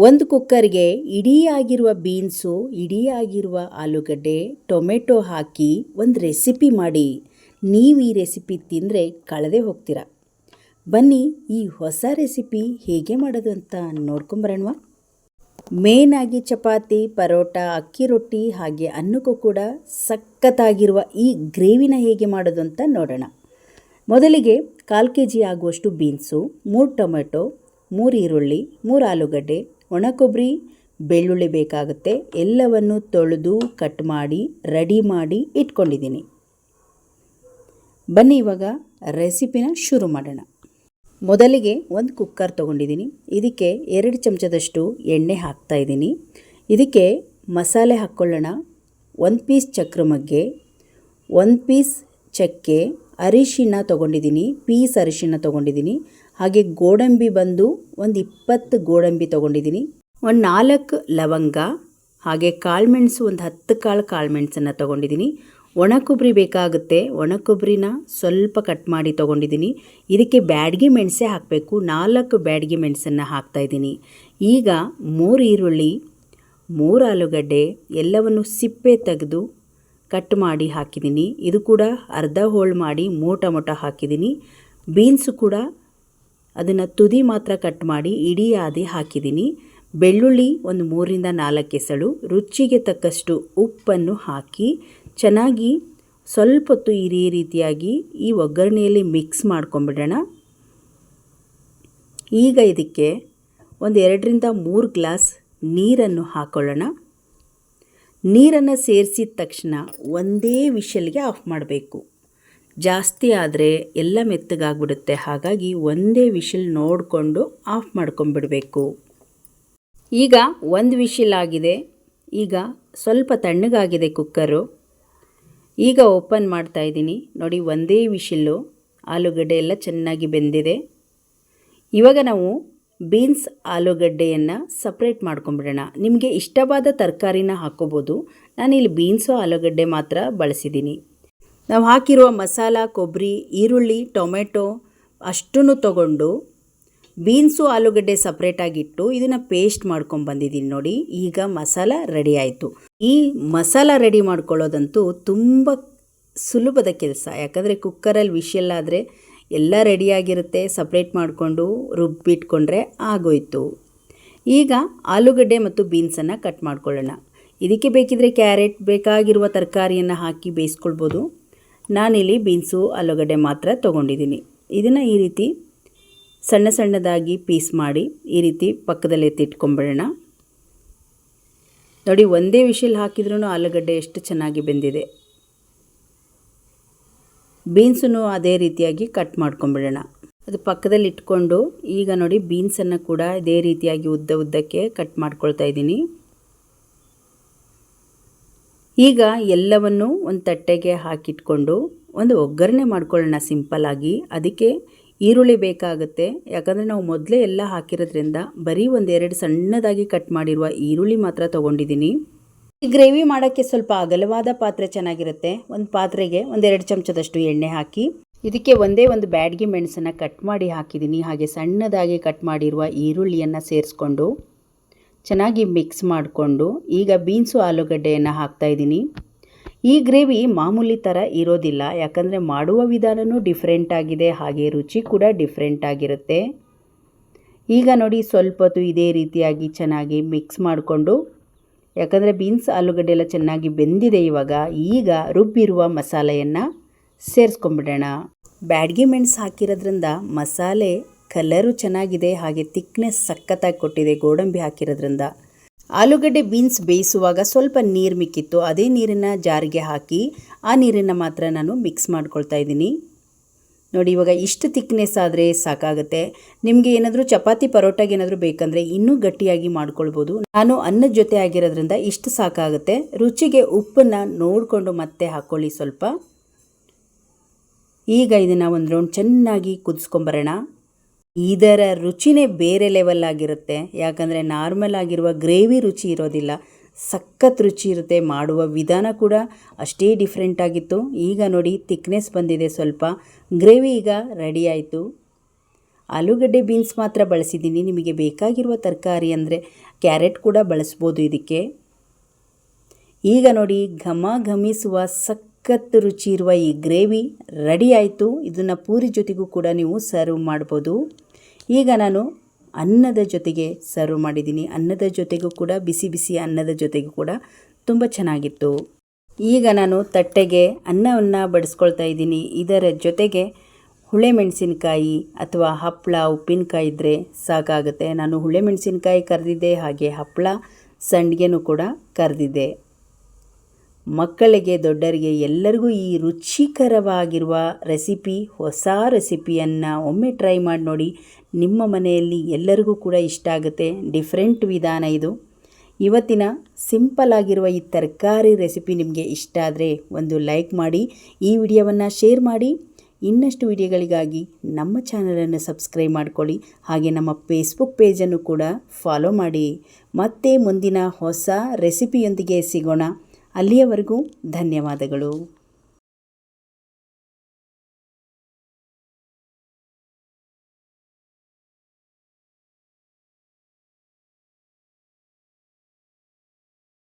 ಒಂದು ಕುಕ್ಕರ್ಗೆ ಇಡೀ ಆಗಿರುವ ಬೀನ್ಸು, ಇಡೀ ಆಗಿರುವ ಆಲೂಗಡ್ಡೆ, ಟೊಮೆಟೊ ಹಾಕಿ ಒಂದು ರೆಸಿಪಿ ಮಾಡಿ. ನೀವು ಈ ರೆಸಿಪಿ ತಿಂದರೆ ಕಳೆದೇ ಹೋಗ್ತೀರ. ಬನ್ನಿ ಈ ಹೊಸ ರೆಸಿಪಿ ಹೇಗೆ ಮಾಡೋದು ಅಂತ ನೋಡ್ಕೊಂಬರೋಣವಾ. ಮೇನಾಗಿ ಚಪಾತಿ, ಪರೋಟ, ಅಕ್ಕಿ ರೊಟ್ಟಿ ಹಾಗೆ ಅನ್ನಕ್ಕೂ ಕೂಡ ಸಖತ್ತಾಗಿರುವ ಈ ಗ್ರೇವಿನ ಹೇಗೆ ಮಾಡೋದು ಅಂತ ನೋಡೋಣ. ಮೊದಲಿಗೆ 1/4 kg ಆಗುವಷ್ಟು ಬೀನ್ಸು, 3 ಟೊಮೆಟೊ, 3 ಈರುಳ್ಳಿ, 3 ಆಲೂಗಡ್ಡೆ, ಒಣ ಕೊಬ್ಬರಿ, ಬೆಳ್ಳುಳ್ಳಿ ಬೇಕಾಗುತ್ತೆ. ಎಲ್ಲವನ್ನು ತೊಳೆದು ಕಟ್ ಮಾಡಿ ರೆಡಿ ಮಾಡಿ ಇಟ್ಕೊಂಡಿದ್ದೀನಿ. ಬನ್ನಿ ಇವಾಗ ರೆಸಿಪಿನ ಶುರು ಮಾಡೋಣ. ಮೊದಲಿಗೆ ಒಂದು ಕುಕ್ಕರ್ ತೊಗೊಂಡಿದ್ದೀನಿ. ಇದಕ್ಕೆ 2 ಚಮಚದಷ್ಟು ಎಣ್ಣೆ ಹಾಕ್ತಾಯಿದ್ದೀನಿ. ಇದಕ್ಕೆ ಮಸಾಲೆ ಹಾಕ್ಕೊಳ್ಳೋಣ. 1 ಪೀಸ್ ಚಕ್ರಮಗ್ಗೆ, 1 ಪೀಸ್ ಚಕ್ಕೆ, ಅರಿಶಿಣ ತೊಗೊಂಡಿದ್ದೀನಿ, ಪೀಸ್ ಅರಿಶಿಣ ತೊಗೊಂಡಿದ್ದೀನಿ. ಹಾಗೆ ಗೋಡಂಬಿ ಬಂದು ಒಂದು 20 ಗೋಡಂಬಿ ತೊಗೊಂಡಿದ್ದೀನಿ. ಒಂದು 4 ಲವಂಗ, ಹಾಗೆ ಕಾಳುಮೆಣಸು ಒಂದು 10 ಕಾಳುಮೆಣಸನ್ನು ತೊಗೊಂಡಿದ್ದೀನಿ. ಒಣ ಕೊಬ್ಬರಿ ಬೇಕಾಗುತ್ತೆ. ಒಣ ಕೊಬ್ಬರಿನ ಸ್ವಲ್ಪ ಕಟ್ ಮಾಡಿ ತೊಗೊಂಡಿದ್ದೀನಿ. ಇದಕ್ಕೆ ಬ್ಯಾಡಗಿ ಮೆಣಸೆ ಹಾಕಬೇಕು. 4 ಬ್ಯಾಡಗಿ ಮೆಣಸನ್ನು ಹಾಕ್ತಾಯಿದ್ದೀನಿ. ಈಗ 3 ಈರುಳ್ಳಿ, 3 ಆಲೂಗಡ್ಡೆ ಎಲ್ಲವನ್ನು ಸಿಪ್ಪೆ ತೆಗೆದು ಕಟ್ ಮಾಡಿ ಹಾಕಿದ್ದೀನಿ. ಇದು ಕೂಡ ಅರ್ಧ ಹೋಳು ಮಾಡಿ 3 ಟೊಮೊಟೊ ಹಾಕಿದ್ದೀನಿ. ಬೀನ್ಸು ಕೂಡ ಅದನ್ನು ತುದಿ ಮಾತ್ರ ಕಟ್ ಮಾಡಿ ಇಡೀ ಆದಿ ಹಾಕಿದ್ದೀನಿ. ಬೆಳ್ಳುಳ್ಳಿ ಒಂದು 3 ರಿಂದ 4 ಎಸಳು, ರುಚಿಗೆ ತಕ್ಕಷ್ಟು ಉಪ್ಪನ್ನು ಹಾಕಿ ಚೆನ್ನಾಗಿ ಸ್ವಲ್ಪ ಹೊತ್ತು ಈ ರೀತಿಯಾಗಿ ಈ ಒಗ್ಗರಣೆಯಲ್ಲಿ ಮಿಕ್ಸ್ ಮಾಡ್ಕೊಂಬಿಡೋಣ. ಈಗ ಇದಕ್ಕೆ ಒಂದು 2 ರಿಂದ 3 ಗ್ಲಾಸ್ ನೀರನ್ನು ಹಾಕ್ಕೊಳ್ಳೋಣ. ನೀರನ್ನು ಸೇರಿಸಿದ ತಕ್ಷಣ ಒಂದೇ ವಿಷಲ್ಗೆ ಆಫ್ ಮಾಡಬೇಕು. ಜಾಸ್ತಿ ಆದರೆ ಎಲ್ಲ ಮೆತ್ತಗಾಗ್ಬಿಡುತ್ತೆ. ಹಾಗಾಗಿ ಒಂದೇ ವಿಷಲ್ ನೋಡಿಕೊಂಡು ಆಫ್ ಮಾಡ್ಕೊಂಬಿಡಬೇಕು. ಈಗ 1 ವಿಷಲ್ ಆಗಿದೆ. ಈಗ ಸ್ವಲ್ಪ ತಣ್ಣಗಾಗಿದೆ ಕುಕ್ಕರು. ಈಗ ಓಪನ್ ಮಾಡ್ತಾಯಿದ್ದೀನಿ. ನೋಡಿ, ಒಂದೇ ವಿಷಲ್ಲು, ಆಲೂಗಡ್ಡೆ ಎಲ್ಲ ಚೆನ್ನಾಗಿ ಬೆಂದಿದೆ. ಇವಾಗ ನಾವು ಬೀನ್ಸ್ ಆಲೂಗಡ್ಡೆಯನ್ನು ಸಪ್ರೇಟ್ ಮಾಡ್ಕೊಂಬಿಡೋಣ. ನಿಮಗೆ ಇಷ್ಟವಾದ ತರಕಾರಿನ ಹಾಕ್ಕೋಬೋದು. ನಾನಿಲ್ಲಿ ಬೀನ್ಸು ಆಲೂಗಡ್ಡೆ ಮಾತ್ರ ಬಳಸಿದ್ದೀನಿ. ನಾವು ಹಾಕಿರುವ ಮಸಾಲ, ಕೊಬ್ಬರಿ, ಈರುಳ್ಳಿ, ಟೊಮೆಟೊ ಅಷ್ಟನ್ನು ತಗೊಂಡು ಬೀನ್ಸು ಆಲೂಗಡ್ಡೆ ಸಪ್ರೇಟಾಗಿಟ್ಟು ಇದನ್ನು ಪೇಸ್ಟ್ ಮಾಡ್ಕೊಂಬಂದಿದ್ದೀನಿ. ನೋಡಿ, ಈಗ ಮಸಾಲ ರೆಡಿ ಆಯಿತು. ಈ ಮಸಾಲ ರೆಡಿ ಮಾಡ್ಕೊಳ್ಳೋದಂತೂ ತುಂಬ ಸುಲಭದ ಕೆಲಸ. ಯಾಕಂದರೆ ಕುಕ್ಕರಲ್ಲಿ ವಿಷಲ್ ಆದರೆ ಎಲ್ಲ ರೆಡಿಯಾಗಿರುತ್ತೆ. ಸಪ್ರೇಟ್ ಮಾಡಿಕೊಂಡು ರುಬ್ಬಿಟ್ಕೊಂಡ್ರೆ ಆಗೋಯ್ತು. ಈಗ ಆಲೂಗಡ್ಡೆ ಮತ್ತು ಬೀನ್ಸನ್ನು ಕಟ್ ಮಾಡ್ಕೊಳ್ಳೋಣ. ಇದಕ್ಕೆ ಬೇಕಿದ್ರೆ ಕ್ಯಾರೆಟ್, ಬೇಕಾಗಿರುವ ತರಕಾರಿಯನ್ನು ಹಾಕಿ ಬೇಯಿಸ್ಕೊಳ್ಬೋದು. ನಾನಿಲ್ಲಿ ಬೀನ್ಸು ಆಲೂಗಡ್ಡೆ ಮಾತ್ರ ತೊಗೊಂಡಿದ್ದೀನಿ. ಇದನ್ನು ಈ ರೀತಿ ಸಣ್ಣ ಸಣ್ಣದಾಗಿ ಪೀಸ್ ಮಾಡಿ ಈ ರೀತಿ ಪಕ್ಕದಲ್ಲಿ ಎತ್ತಿಟ್ಕೊಂಬಿಡೋಣ. ನೋಡಿ, ಒಂದೇ ವಿಷಲ್ ಹಾಕಿದ್ರೂ ಆಲೂಗಡ್ಡೆ ಎಷ್ಟು ಚೆನ್ನಾಗಿ ಬೆಂದಿದೆ. ಬೀನ್ಸನ್ನು ಅದೇ ರೀತಿಯಾಗಿ ಕಟ್ ಮಾಡ್ಕೊಂಬಿಡೋಣ. ಅದು ಪಕ್ಕದಲ್ಲಿ ಇಟ್ಕೊಂಡು ಈಗ ನೋಡಿ ಬೀನ್ಸನ್ನು ಕೂಡ ಇದೇ ರೀತಿಯಾಗಿ ಉದ್ದಕ್ಕೆ ಕಟ್ ಮಾಡ್ಕೊಳ್ತಾ ಇದ್ದೀನಿ. ಈಗ ಎಲ್ಲವನ್ನು ಒಂದು ತಟ್ಟೆಗೆ ಹಾಕಿಟ್ಕೊಂಡು ಒಂದು ಒಗ್ಗರಣೆ ಮಾಡ್ಕೊಳ್ಳೋಣ ಸಿಂಪಲ್ಲಾಗಿ. ಅದಕ್ಕೆ ಈರುಳ್ಳಿ ಬೇಕಾಗುತ್ತೆ. ಯಾಕಂದರೆ ನಾವು ಮೊದಲೇ ಎಲ್ಲ ಹಾಕಿರೋದ್ರಿಂದ ಬರೀ 1-2 ಸಣ್ಣದಾಗಿ ಕಟ್ ಮಾಡಿರುವ ಈರುಳ್ಳಿ ಮಾತ್ರ ತೊಗೊಂಡಿದ್ದೀನಿ. ಈ ಗ್ರೇವಿ ಮಾಡೋಕ್ಕೆ ಸ್ವಲ್ಪ ಅಗಲವಾದ ಪಾತ್ರೆ ಚೆನ್ನಾಗಿರುತ್ತೆ. ಒಂದು ಪಾತ್ರೆಗೆ 1-2 ಚಮಚದಷ್ಟು ಎಣ್ಣೆ ಹಾಕಿ ಇದಕ್ಕೆ ಒಂದೇ ಒಂದು ಬ್ಯಾಡಗಿ ಮೆಣಸನ್ನು ಕಟ್ ಮಾಡಿ ಹಾಕಿದ್ದೀನಿ. ಹಾಗೆ ಸಣ್ಣದಾಗಿ ಕಟ್ ಮಾಡಿರುವ ಈರುಳ್ಳಿಯನ್ನು ಸೇರಿಸ್ಕೊಂಡು ಚೆನ್ನಾಗಿ ಮಿಕ್ಸ್ ಮಾಡಿಕೊಂಡು ಈಗ ಬೀನ್ಸು ಆಲೂಗಡ್ಡೆಯನ್ನು ಹಾಕ್ತಾಯಿದ್ದೀನಿ. ಈ ಗ್ರೇವಿ ಮಾಮೂಲಿ ಥರ ಇರೋದಿಲ್ಲ. ಯಾಕಂದರೆ ಮಾಡುವ ವಿಧಾನವೂ ಡಿಫ್ರೆಂಟ್ ಆಗಿದೆ, ಹಾಗೆ ರುಚಿ ಕೂಡ ಡಿಫ್ರೆಂಟ್ ಆಗಿರುತ್ತೆ. ಈಗ ನೋಡಿ, ಸ್ವಲ್ಪ ಹೊತ್ತು ಇದೇ ರೀತಿಯಾಗಿ ಚೆನ್ನಾಗಿ ಮಿಕ್ಸ್ ಮಾಡಿಕೊಂಡು, ಯಾಕಂದರೆ ಬೀನ್ಸ್ ಆಲೂಗಡ್ಡೆ ಎಲ್ಲ ಚೆನ್ನಾಗಿ ಬೆಂದಿದೆ. ಈಗ ರುಬ್ಬಿರುವ ಮಸಾಲೆಯನ್ನು ಸೇರಿಸ್ಕೊಂಬಿಡೋಣ. ಬ್ಯಾಡಗಿ ಮೆಣಸು ಹಾಕಿರೋದ್ರಿಂದ ಮಸಾಲೆ ಕಲರು ಚೆನ್ನಾಗಿದೆ, ಹಾಗೆ ತಿಕ್ನೆಸ್ ಸಖತ್ತಾಗಿ ಕೊಟ್ಟಿದೆ ಗೋಡಂಬಿ ಹಾಕಿರೋದ್ರಿಂದ. ಆಲೂಗಡ್ಡೆ ಬೀನ್ಸ್ ಬೇಯಿಸುವಾಗ ಸ್ವಲ್ಪ ನೀರು ಮಿಕ್ಕಿತ್ತು. ಅದೇ ನೀರನ್ನು ಜಾರಿಗೆ ಹಾಕಿ ಆ ನೀರನ್ನು ಮಾತ್ರ ನಾನು ಮಿಕ್ಸ್ ಮಾಡ್ಕೊಳ್ತಾ ಇದ್ದೀನಿ. ನೋಡಿ, ಇವಾಗ ಇಷ್ಟು ತಿಕ್ನೆಸ್ ಆದರೆ ಸಾಕಾಗುತ್ತೆ. ನಿಮಗೆ ಏನಾದರೂ ಚಪಾತಿ, ಪರೋಟಾಗೆ ಏನಾದರೂ ಬೇಕಂದರೆ ಇನ್ನೂ ಗಟ್ಟಿಯಾಗಿ ಮಾಡ್ಕೊಳ್ಬೋದು. ನಾನು ಅನ್ನದ ಜೊತೆ ಆಗಿರೋದ್ರಿಂದ ಇಷ್ಟು ಸಾಕಾಗುತ್ತೆ. ರುಚಿಗೆ ಉಪ್ಪನ್ನು ನೋಡಿಕೊಂಡು ಮತ್ತೆ ಹಾಕ್ಕೊಳ್ಳಿ ಸ್ವಲ್ಪ. ಈಗ ಇದನ್ನು ಒಂದು ರೌಂಡ್ ಚೆನ್ನಾಗಿ ಕುದಿಸ್ಕೊಂಬರೋಣ. ಇದರ ರುಚಿನೇ ಬೇರೆ ಲೆವೆಲ್ ಆಗಿರುತ್ತೆ. ಯಾಕಂದರೆ ನಾರ್ಮಲ್ ಆಗಿರುವ ಗ್ರೇವಿ ರುಚಿ ಇರೋದಿಲ್ಲ, ಸಖತ್ ರುಚಿ ಇರುತ್ತೆ. ಮಾಡುವ ವಿಧಾನ ಕೂಡ ಅಷ್ಟೇ ಡಿಫ್ರೆಂಟ್ ಆಗಿತ್ತು. ಈಗ ನೋಡಿ, ತಿಕ್ನೆಸ್ ಬಂದಿದೆ ಸ್ವಲ್ಪ. ಗ್ರೇವಿ ಈಗ ರೆಡಿ ಆಯಿತು. ಆಲೂಗಡ್ಡೆ ಬೀನ್ಸ್ ಮಾತ್ರ ಬಳಸಿದ್ದೀನಿ. ನಿಮಗೆ ಬೇಕಾಗಿರುವ ತರಕಾರಿ ಅಂದರೆ ಕ್ಯಾರೆಟ್ ಕೂಡ ಬಳಸ್ಬೋದು ಇದಕ್ಕೆ. ಈಗ ನೋಡಿ, ಘಮ ಘಮಿಸುವ ಸಖತ್ ರುಚಿ ಇರುವ ಈ ಗ್ರೇವಿ ರೆಡಿ ಆಯಿತು. ಇದನ್ನು ಪೂರಿ ಜೊತೆಗೂ ಕೂಡ ನೀವು ಸರ್ವ್ ಮಾಡ್ಬೋದು. ಈಗ ನಾನು ಅನ್ನದ ಜೊತೆಗೆ ಸರ್ವ್ ಮಾಡಿದ್ದೀನಿ. ಅನ್ನದ ಜೊತೆಗೂ ಕೂಡ ಬಿಸಿ ಬಿಸಿ ಅನ್ನದ ಜೊತೆಗೂ ಕೂಡ ತುಂಬ ಚೆನ್ನಾಗಿತ್ತು. ಈಗ ನಾನು ತಟ್ಟೆಗೆ ಅನ್ನವನ್ನು ಬಡಿಸ್ಕೊಳ್ತಾ ಇದ್ದೀನಿ. ಇದರ ಜೊತೆಗೆ ಹುಳಿ ಮೆಣಸಿನಕಾಯಿ ಅಥವಾ ಹಪ್ಪಳ, ಉಪ್ಪಿನಕಾಯಿ ಇದ್ದರೆ ಸಾಕಾಗುತ್ತೆ. ನಾನು ಹುಳಿ ಮೆಣಸಿನಕಾಯಿ ಕರೆದಿದ್ದೆ, ಹಾಗೆ ಹಪ್ಪಳ ಸಂಡಿಗೆನೂ ಕೂಡ ಕರೆದಿದ್ದೆ. ಮಕ್ಕಳಿಗೆ, ದೊಡ್ಡರಿಗೆ ಎಲ್ಲರಿಗೂ ಈ ರುಚಿಕರವಾಗಿರುವ ರೆಸಿಪಿ, ಹೊಸ ರೆಸಿಪಿಯನ್ನು ಒಮ್ಮೆ ಟ್ರೈ ಮಾಡಿ ನೋಡಿ. ನಿಮ್ಮ ಮನೆಯಲ್ಲಿ ಎಲ್ಲರಿಗೂ ಕೂಡ ಇಷ್ಟ ಆಗುತ್ತೆ. ಡಿಫ್ರೆಂಟ್ ವಿಧಾನ ಇದು. ಇವತ್ತಿನ ಸಿಂಪಲ್ ಆಗಿರುವ ಈ ತರಕಾರಿ ರೆಸಿಪಿ ನಿಮಗೆ ಇಷ್ಟ ಆದರೆ ಒಂದು ಲೈಕ್ ಮಾಡಿ, ಈ ವಿಡಿಯೋವನ್ನು ಶೇರ್ ಮಾಡಿ. ಇನ್ನಷ್ಟು ವಿಡಿಯೋಗಳಿಗಾಗಿ ನಮ್ಮ ಚಾನಲನ್ನು ಸಬ್ಸ್ಕ್ರೈಬ್ ಮಾಡ್ಕೊಳ್ಳಿ. ಹಾಗೆ ನಮ್ಮ ಫೇಸ್ಬುಕ್ ಪೇಜನ್ನು ಕೂಡ ಫಾಲೋ ಮಾಡಿ. ಮತ್ತೆ ಮುಂದಿನ ಹೊಸ ರೆಸಿಪಿಯೊಂದಿಗೆ ಸಿಗೋಣ. ಅಲ್ಲಿಯವರೆಗೂ ಧನ್ಯವಾದಗಳು.